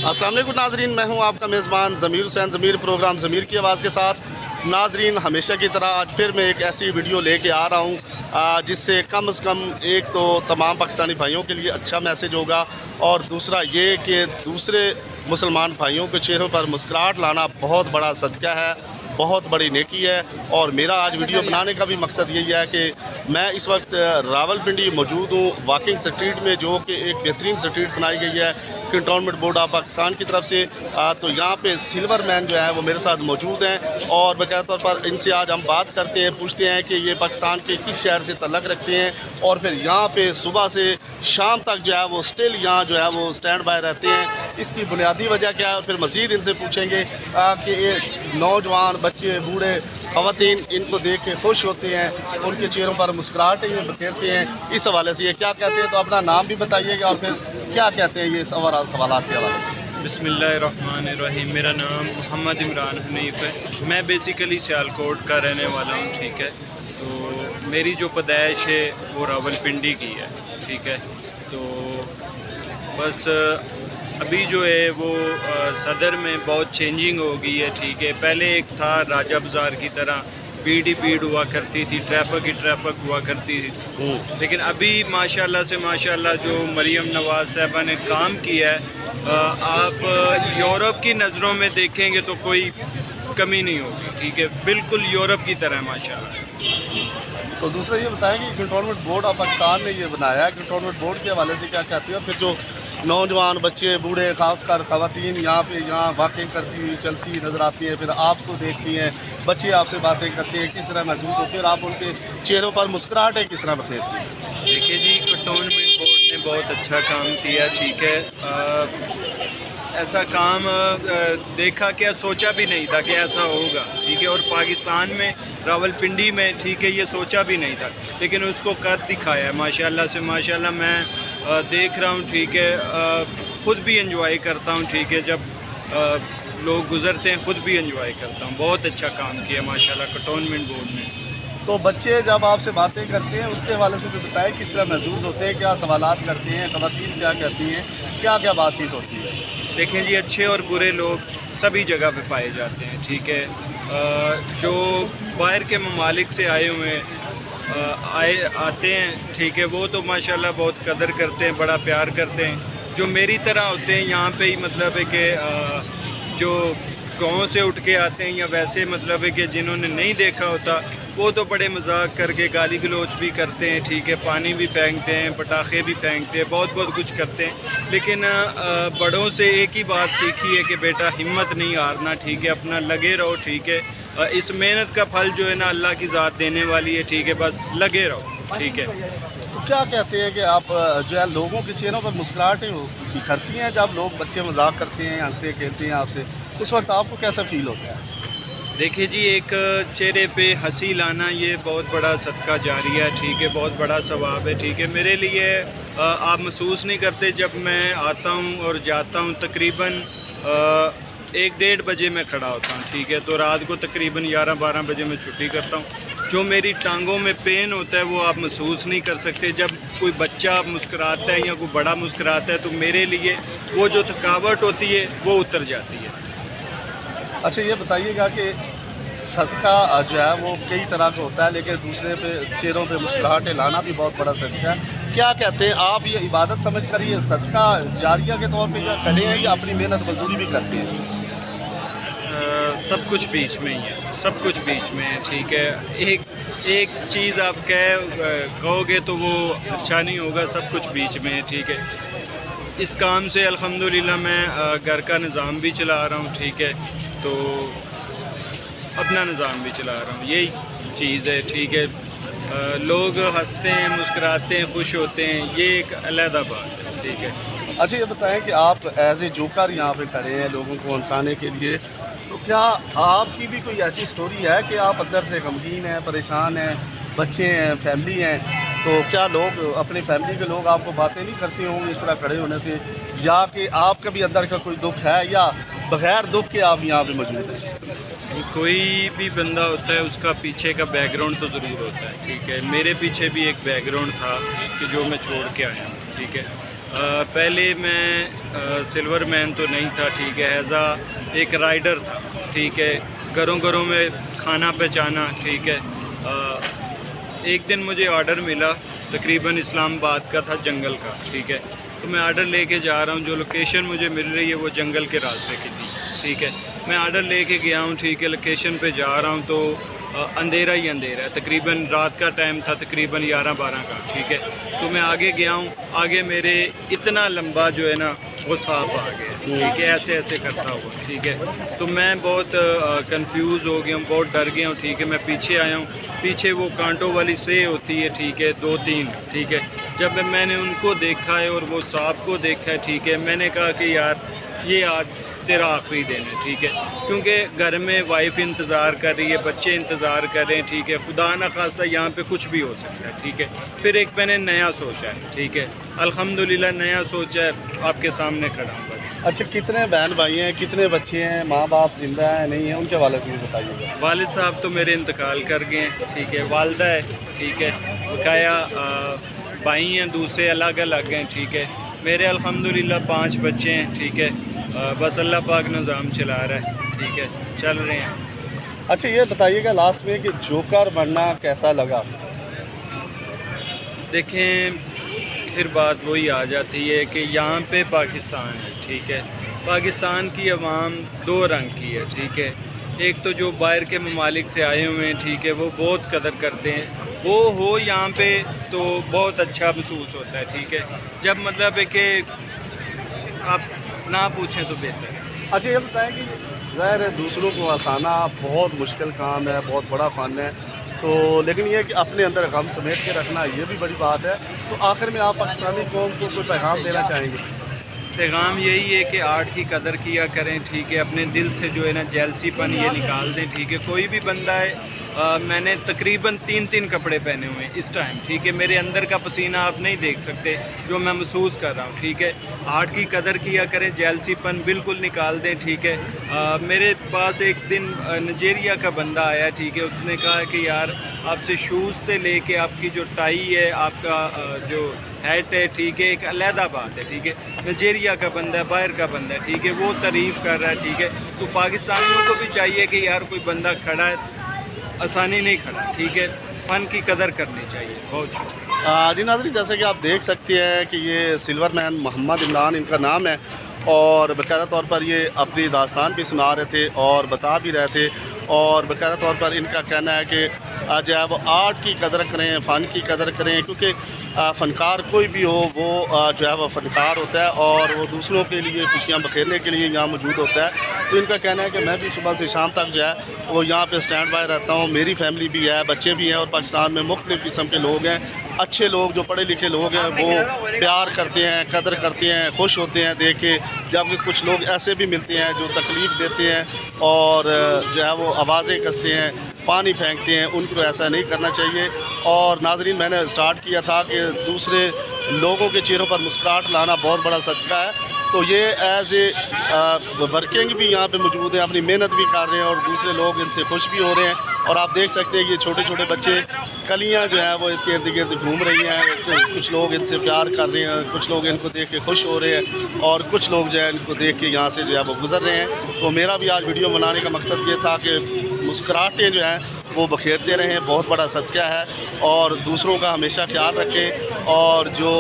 السلام علیکم ناظرین، میں ہوں آپ کا میزبان ضمیر حسین۔ ضمیر پروگرام ضمیر کی آواز کے ساتھ ناظرین، ہمیشہ کی طرح آج پھر میں ایک ایسی ویڈیو لے کے آ رہا ہوں جس سے کم از کم ایک تو تمام پاکستانی بھائیوں کے لیے اچھا میسیج ہوگا، اور دوسرا یہ کہ دوسرے مسلمان بھائیوں کے چہروں پر مسکراہٹ لانا بہت بڑا صدقہ ہے، بہت بڑی نیکی ہے۔ اور میرا آج ویڈیو بنانے کا بھی مقصد یہی ہے کہ میں اس وقت راولپنڈی موجود ہوں، واکنگ سٹریٹ میں، جو کہ ایک بہترین سٹریٹ بنائی گئی ہے کنٹونمنٹ بورڈ آف پاکستان کی طرف سے۔ تو یہاں پہ سلور مین جو ہے وہ میرے ساتھ موجود ہیں، اور باقاعدہ طور پر ان سے آج ہم بات کرتے ہیں، پوچھتے ہیں کہ یہ پاکستان کے کس شہر سے تعلق رکھتے ہیں، اور پھر یہاں پہ صبح سے شام تک جو ہے وہ اسٹل یہاں جو ہے وہ اسٹینڈ بائی رہتے ہیں۔ اس کی بنیادی وجہ کیا ہے، اور پھر مزید ان سے پوچھیں گے کہ یہ نوجوان، بچے، بوڑھے، خواتین ان کو دیکھ کے خوش ہوتے ہیں، ان کے چہروں پر مسکراہٹیں بکھیرتے ہیں۔ اس حوالے سے یہ کیا کہتے ہیں، تو اپنا نام بھی بتائیے گا اور پھر کیا کہتے ہیں یہ سوالات کے حوالے سے۔ بسم اللہ الرحمن الرحیم۔ میرا نام محمد عمران حنیف ہے، میں بیسیکلی سیالکوٹ کا رہنے والا ہوں، ٹھیک ہے۔ تو میری جو پیدائش ہے وہ راولپنڈی کی ہے، ٹھیک ہے۔ تو بس ابھی جو ہے وہ صدر میں بہت چینجنگ ہو گئی ہے، ٹھیک ہے۔ پہلے ایک تھا راجہ بازار کی طرح، بھیڑ ہی بھیڑ ہوا کرتی تھی، ٹریفک ہی ٹریفک ہوا کرتی تھی، لیکن ابھی ماشاءاللہ سے ماشاءاللہ جو مریم نواز صاحبہ نے کام کیا ہے، آپ یورپ کی نظروں میں دیکھیں گے تو کوئی کمی نہیں ہوگی، ٹھیک ہے، بالکل یورپ کی طرح ماشاءاللہ۔ تو دوسرا یہ بتائیں کہ کنٹونمنٹ بورڈ آف پاکستان نے یہ بنایا ہے، کنٹونمنٹ بورڈ کے حوالے سے کیا کہتے ہیں، اور پھر جو نوجوان، بچے، بوڑھے، خاص کر خواتین یہاں واکنگ کرتی ہوئی چلتی نظر آتی ہیں، پھر آپ کو دیکھتی ہیں، بچے آپ سے باتیں کرتے ہیں، کس طرح محسوس ہوتی ہے، اور آپ ان کے چہروں پر مسکراہٹیں کس طرح بکھیرتی ہیں؟ دیکھیے جی، کنٹونمنٹ بورڈ نے بہت اچھا کام کیا، ٹھیک ہے۔ ایسا کام دیکھا کیا، سوچا بھی نہیں تھا کہ ایسا ہوگا، ٹھیک ہے، اور پاکستان میں راولپنڈی میں، ٹھیک ہے، یہ سوچا بھی نہیں تھا، لیکن اس کو کر دکھایا ہے ماشاءاللہ سے ماشاءاللہ۔ میں دیکھ رہا ہوں، ٹھیک ہے، خود بھی انجوائے کرتا ہوں، ٹھیک ہے، جب لوگ گزرتے ہیں خود بھی انجوائے کرتا ہوں۔ بہت اچھا کام کیا ماشاءاللہ کنٹونمنٹ بورڈ نے۔ تو بچے جب آپ سے باتیں کرتے ہیں اس کے حوالے سے بھی بتائیں کس طرح محسوس ہوتے ہیں، کیا سوالات کرتے ہیں، خواتین کیا کہتی ہیں، کیا کیا بات چیت ہوتی ہے؟ دیکھیں جی، اچھے اور برے لوگ سبھی جگہ پہ پائے جاتے ہیں، ٹھیک ہے۔ جو باہر کے ممالک سے آئے ہوئے آتے ہیں، ٹھیک ہے، وہ تو ماشاءاللہ بہت قدر کرتے ہیں، بڑا پیار کرتے ہیں۔ جو میری طرح ہوتے ہیں یہاں پہ ہی، مطلب ہے کہ جو گاؤں سے اٹھ کے آتے ہیں، یا ویسے مطلب ہے کہ جنہوں نے نہیں دیکھا ہوتا، وہ تو بڑے مذاق کر کے گالی گلوچ بھی کرتے ہیں، ٹھیک ہے، پانی بھی پھینکتے ہیں، پٹاخے بھی پھینکتے ہیں، بہت کچھ کرتے ہیں، لیکن بڑوں سے ایک ہی بات سیکھی ہے کہ بیٹا ہمت نہیں ہارنا، ٹھیک ہے، اپنا لگے رہو، ٹھیک ہے۔ اس محنت کا پھل جو ہے نا اللہ کی ذات دینے والی ہے، ٹھیک ہے، بس لگے رہو، ٹھیک ہے۔ تو کیا کہتے ہیں کہ آپ جو ہے لوگوں کے چہروں پر مسکراہٹیں بکھرتی ہیں جب لوگ، بچے مذاق کرتے ہیں، ہنستے کھیلتے ہیں آپ سے، اس وقت آپ کو کیسا فیل ہوتا ہے؟ دیکھیے جی، ایک چہرے پہ ہنسی لانا یہ بہت بڑا صدقہ جاریہ ہے، ٹھیک ہے، بہت بڑا ثواب ہے، ٹھیک ہے۔ میرے لیے آپ محسوس نہیں کرتے، جب میں آتا ہوں اور جاتا ہوں تقریباً 1-1:30 بجے میں کھڑا ہوتا ہوں، ٹھیک ہے، تو رات کو تقریباً 11-12 بجے میں چھٹی کرتا ہوں۔ جو میری ٹانگوں میں پین ہوتا ہے وہ آپ محسوس نہیں کر سکتے۔ جب کوئی بچہ مسکراتا ہے یا کوئی بڑا مسکراتا ہے تو میرے لیے وہ جو تھکاوٹ ہوتی ہے وہ اتر جاتی ہے۔ اچھا یہ بتائیے گا کہ صدقہ جو ہے وہ کئی طرح کا ہوتا ہے، لیکن دوسرے پہ چہروں پہ مسکراہٹیں لانا بھی بہت بڑا صدقہ ہے۔ کیا کہتے ہیں آپ، یہ عبادت سمجھ کر یہ صدقہ جاریہ کے طور پہ کیا کریں ہیں، یا اپنی محنت مزدوری بھی کرتے ہیں؟ سب کچھ بیچ میں ہی ہے، سب کچھ بیچ میں ہے، ٹھیک ہے۔ ایک چیز آپ کہو گے تو وہ اچھا نہیں ہوگا، سب کچھ بیچ میں ہے، ٹھیک ہے۔ اس کام سے الحمدللہ میں گھر کا نظام بھی چلا رہا ہوں، ٹھیک ہے، تو اپنا نظام بھی چلا رہا ہوں، یہی چیز ہے، ٹھیک ہے۔ لوگ ہنستے ہیں، مسکراتے ہیں، خوش ہوتے ہیں، یہ ایک علیحدہ بات ہے، ٹھیک ہے۔ اچھا یہ بتائیں کہ آپ ایز اے جوکر یہاں پہ کھڑے ہیں لوگوں کو ہنسانے کے لیے، تو کیا آپ کی بھی کوئی ایسی سٹوری ہے کہ آپ اندر سے غمگین ہیں، پریشان ہیں، بچے ہیں، فیملی ہیں، تو کیا لوگ، اپنی فیملی کے لوگ آپ کو باتیں نہیں کرتے ہوں گے اس طرح کھڑے ہونے سے، یا کہ آپ کا بھی اندر کا کوئی دکھ ہے، یا بغیر دکھ کے آپ یہاں پہ موجود ہیں؟ کوئی بھی بندہ ہوتا ہے اس کا پیچھے کا بیک گراؤنڈ تو ضرور ہوتا ہے، ٹھیک ہے۔ میرے پیچھے بھی ایک بیک گراؤنڈ تھا کہ جو میں چھوڑ کے آیا ہوں، ٹھیک ہے۔ پہلے میں سلور مین تو نہیں تھا، ٹھیک ہے، ایز ایک رائڈر تھا، ٹھیک ہے، گھروں گھروں میں کھانا پہنچانا، ٹھیک ہے۔ ایک دن مجھے آرڈر ملا تقریباً اسلام آباد کا تھا، جنگل کا، ٹھیک ہے، تو میں آرڈر لے کے جا رہا ہوں، جو لوکیشن مجھے مل رہی ہے وہ جنگل کے راستے کی تھی، ٹھیک ہے، میں آرڈر لے کے گیا ہوں، ٹھیک ہے، لوکیشن پہ جا رہا ہوں تو اندھیرا ہی اندھیرا ہے، تقریباً رات کا ٹائم تھا، تقریباً 11-12 کا، ٹھیک ہے، تو میں آگے گیا ہوں، آگے میرے اتنا لمبا جو ہے نا وہ سانپ آ گیا، ٹھیک ہے، ایسے ایسے کرتا ہوا، ٹھیک ہے، تو میں بہت کنفیوز ہو گیا ہوں، بہت ڈر گیا ہوں، ٹھیک ہے، میں پیچھے آیا ہوں، پیچھے وہ کانٹوں والی سے ہوتی ہے، ٹھیک ہے، 2-3، ٹھیک ہے، جب میں نے ان کو دیکھا ہے اور وہ سانپ کو دیکھا ہے، ٹھیک ہے، میں نے کہا کہ یار یہ آج تیرا آخری دن ہے، ٹھیک ہے، کیونکہ گھر میں وائف انتظار کر رہی ہے، بچے انتظار کر رہے ہیں، ٹھیک ہے، خدا نہ خواستہ یہاں پہ کچھ بھی ہو سکتا ہے، ٹھیک ہے، پھر ایک میں نے نیا سوچا ہے، ٹھیک ہے، الحمدللہ نیا سوچا ہے، آپ کے سامنے کھڑا ہوں بس۔ اچھا، کتنے بہن بھائی ہیں، کتنے بچے ہیں، ماں باپ زندہ ہیں نہیں ہیں، ان کے حوالے سے بھی بتائیے گا۔ والد صاحب تو میرے انتقال کر گئے ہیں، ٹھیک ہے، والدہ ہے، ٹھیک ہے، بقایا بھائی ہیں دوسرے الگ الگ ہیں، ٹھیک ہے، میرے الحمدللہ 5 بچے ہیں، ٹھیک ہے، بس اللہ پاک نظام چلا رہا ہے، ٹھیک ہے، چل رہے ہیں۔ اچھا یہ بتائیے گا لاسٹ میں کہ جوکر بننا کیسا لگا؟ دیکھیں پھر بات وہی آ جاتی ہے کہ یہاں پہ پاکستان ہے، ٹھیک ہے، پاکستان کی عوام 2 رنگ کی ہے، ٹھیک ہے، ایک تو جو باہر کے ممالک سے آئے ہوئے ہیں، ٹھیک ہے، وہ بہت قدر کرتے ہیں، وہ ہو یہاں پہ تو بہت اچھا محسوس ہوتا ہے، ٹھیک ہے، جب مطلب ہے کہ آپ نہ پوچھیں تو بہتر ہے۔ اچھا یہ بتائیں کہ ظاہر ہے دوسروں کو ہنسانا بہت مشکل کام ہے، بہت بڑا فن ہے، تو لیکن یہ کہ اپنے اندر غم سمیٹ کے رکھنا یہ بھی بڑی بات ہے، تو آخر میں آپ پاکستانی قوم کو کوئی پیغام دینا چاہیں گے؟ پیغام یہی ہے کہ آرٹ کی قدر کیا کریں، ٹھیک ہے، اپنے دل سے جو ہے نا جیلسی پن یہ نکال دیں، ٹھیک ہے، کوئی بھی بندہ ہے، میں نے تقریباً 3 کپڑے پہنے ہوئے ہیں اس ٹائم، ٹھیک ہے، میرے اندر کا پسینہ آپ نہیں دیکھ سکتے جو میں محسوس کر رہا ہوں، ٹھیک ہے، آرٹ کی قدر کیا کریں، جیلسی پن بالکل نکال دیں، ٹھیک ہے۔ میرے پاس ایک دن نائجیریا کا بندہ آیا، ٹھیک ہے، اس نے کہا کہ یار آپ سے شوز سے لے کے آپ کی جو ٹائی ہے، آپ کا جو ہیٹ ہے، ٹھیک ہے، ایک علیحدہ بات ہے، ٹھیک ہے، نائجیریا کا بندہ ہے، باہر کا بندہ ہے، ٹھیک ہے، وہ تعریف کر رہا ہے، ٹھیک ہے، تو پاکستانیوں کو بھی چاہیے کہ یار کوئی بندہ کھڑا ہے، آسانی نہیں کھڑا، ٹھیک ہے، فن کی قدر کرنی چاہیے۔ بہت شکریہ۔ جی ناظرین، جیسے کہ آپ دیکھ سکتے ہیں کہ یہ سلور مین محمد عمران ان کا نام ہے، اور باقاعدہ طور پر یہ اپنی داستان بھی سنا رہے تھے اور بتا بھی رہے تھے، اور باقاعدہ طور پر ان کا کہنا ہے کہ جو ہے وہ آرٹ کی قدر کریں، فن کی قدر کریں، کیونکہ فنکار کوئی بھی ہو وہ جو ہے وہ فنکار ہوتا ہے اور وہ دوسروں کے لیے خوشیاں بکھیرنے کے لیے یہاں موجود ہوتا ہے۔ تو ان کا کہنا ہے کہ میں بھی صبح سے شام تک جو ہے وہ یہاں پہ اسٹینڈ بائی رہتا ہوں، میری فیملی بھی ہے، بچے بھی ہیں، اور پاکستان میں مختلف قسم کے لوگ ہیں، اچھے لوگ جو پڑھے لکھے لوگ ہیں وہ پیار کرتے ہیں، قدر کرتے ہیں، خوش ہوتے ہیں دیکھ کے، جبکہ کچھ لوگ ایسے بھی ملتے ہیں جو تکلیف دیتے ہیں اور جو ہے وہ آوازیں کستے ہیں، پانی پھینکتے ہیں، ان کو ایسا نہیں کرنا چاہیے۔ اور ناظرین، میں نے اسٹارٹ کیا تھا کہ دوسرے لوگوں کے چہروں پر مسکراہٹ لانا بہت بڑا صدقہ ہے، تو یہ ایز اے ورکنگ بھی یہاں پہ موجود ہیں، اپنی محنت بھی کر رہے ہیں اور دوسرے لوگ ان سے خوش بھی ہو رہے ہیں، اور آپ دیکھ سکتے ہیں یہ چھوٹے چھوٹے بچے کلیاں جو ہیں وہ اس کے ارد گرد گھوم رہی ہیں، کچھ لوگ ان سے پیار کر رہے ہیں، کچھ لوگ ان کو دیکھ کے خوش ہو رہے ہیں، اور کچھ لوگ جو ہے ان کو دیکھ کے یہاں سے جو ہے وہ گزر رہے ہیں۔ تو میرا بھی آج ویڈیو بنانے کا مقصد یہ تھا کہ مسکراہٹیں جو ہیں وہ بکھیرتے رہیں، بہت بڑا صدقہ ہے، اور دوسروں کا ہمیشہ خیال رکھیں، اور جو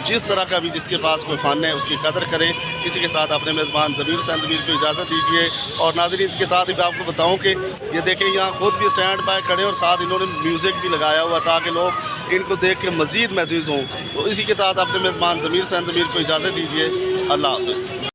جس طرح کا بھی جس کے پاس کوئی فن ہے اس کی قدر کریں۔ اسی کے ساتھ اپنے میزبان ضمیر حسین ضمیر کو اجازت دیجیے، اور ناظرین اس کے ساتھ ہی میں آپ کو بتاؤں کہ یہ دیکھیں یہاں خود بھی اسٹینڈ بائی کھڑے، اور ساتھ انہوں نے میوزک بھی لگایا ہوا تاکہ لوگ ان کو دیکھ کے مزید محظوظ ہوں۔ تو اسی کے ساتھ اپنے میزبان ضمیر حسین ضمیر کو اجازت دیجیے، اللہ حافظ۔